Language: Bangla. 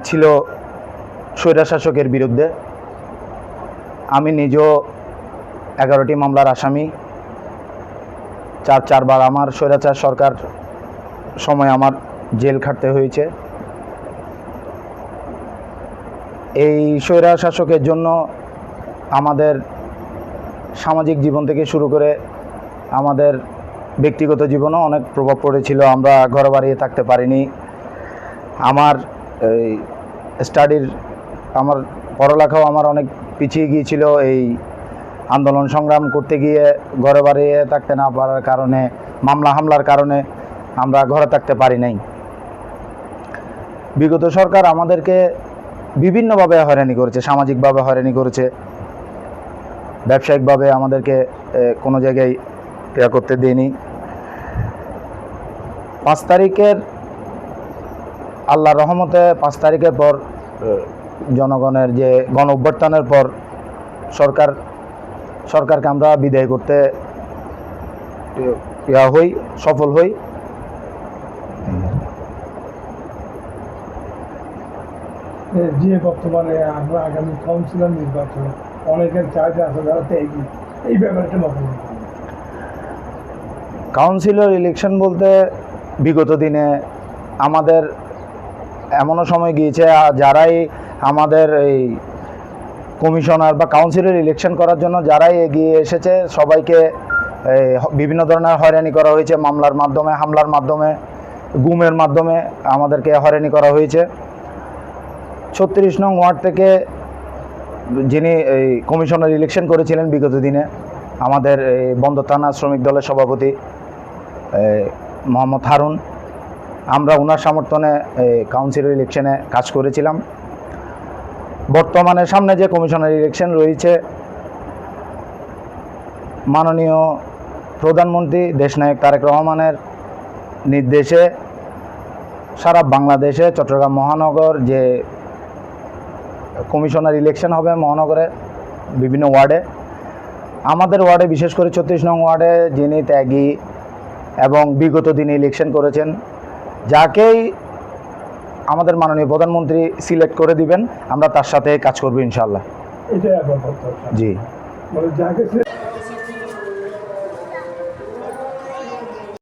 ছিল স্বৈরশাসকের বিরুদ্ধে। আমি নিজেও 11টি মামলার আসামি। চারবার আমার স্বৈরাচার সরকার সময় আমার জেল খাটতে হয়েছে। এই স্বৈরশাসকের জন্য আমাদের সামাজিক জীবন থেকে শুরু করে আমাদের ব্যক্তিগত জীবনেও অনেক প্রভাব পড়েছিল। আমরা ঘরে বাড়িয়ে থাকতে পারিনি। আমার আমার পড়ালেখাও আমার অনেক পিছিয়ে গিয়েছিল। এই আন্দোলন সংগ্রাম করতে গিয়ে ঘরে বাড়িয়ে থাকতে না পারার কারণে, মামলা হামলার কারণে আমরা ঘরে থাকতে পারি নাই। বিগত সরকার আমাদেরকে বিভিন্নভাবে হয়রানি করেছে, সামাজিকভাবে হয়রানি করেছে, ব্যবসায়িকভাবে আমাদেরকে কোনো জায়গায় ইয়া করতে দেয়নি। 5 তারিখের আল্লাহর রহমতে 5 তারিখের পর জনগণের যে গণ অভ্যুত্থানের পর সরকারকে আমরা বিদায় করতে সফল হই। যে বর্তমানে আমরা আগামী কাউন্সিলর নির্বাচন অনেকের চাহিদা আছে, যারা এই ব্যাপারটা মতামত। কাউন্সিলর ইলেকশন বলতে বিগত দিনে আমাদের এমনও সময় গিয়েছে যারাই আমাদের এই কমিশনার বা কাউন্সিলর ইলেকশন করার জন্য যারাই এগিয়ে এসেছে সবাইকে বিভিন্ন ধরনের হয়রানি করা হয়েছে। মামলার মাধ্যমে, হামলার মাধ্যমে, গুমের মাধ্যমে আমাদেরকে হয়রানি করা হয়েছে। 36 নং ওয়ার্ড থেকে যিনি এই কমিশনার ইলেকশন করেছিলেন বিগত দিনে, আমাদের এই বন্দর থানা শ্রমিক দলের সভাপতি মোহাম্মদ হারুন, আমরা ওনার সমর্থনে কাউন্সিলর ইলেকশনে কাজ করেছিলাম। বর্তমানে সামনে যে কমিশনার ইলেকশন রয়েছে, মাননীয় প্রধানমন্ত্রী দেশনায়ক তারেক রহমানের নির্দেশে সারা বাংলাদেশে চট্টগ্রাম মহানগর যে কমিশনার ইলেকশন হবে মহানগরে বিভিন্ন ওয়ার্ডে, আমাদের ওয়ার্ডে বিশেষ করে 36 নং ওয়ার্ডে যিনি ত্যাগী এবং বিগত দিনে ইলেকশন করেছেন, যাকেই আমাদের মাননীয় প্রধানমন্ত্রী সিলেক্ট করে দিবেন, আমরা তার সাথে কাজ করব ইনশাআল্লাহ। এটাই আপনার জি। মানে যাকে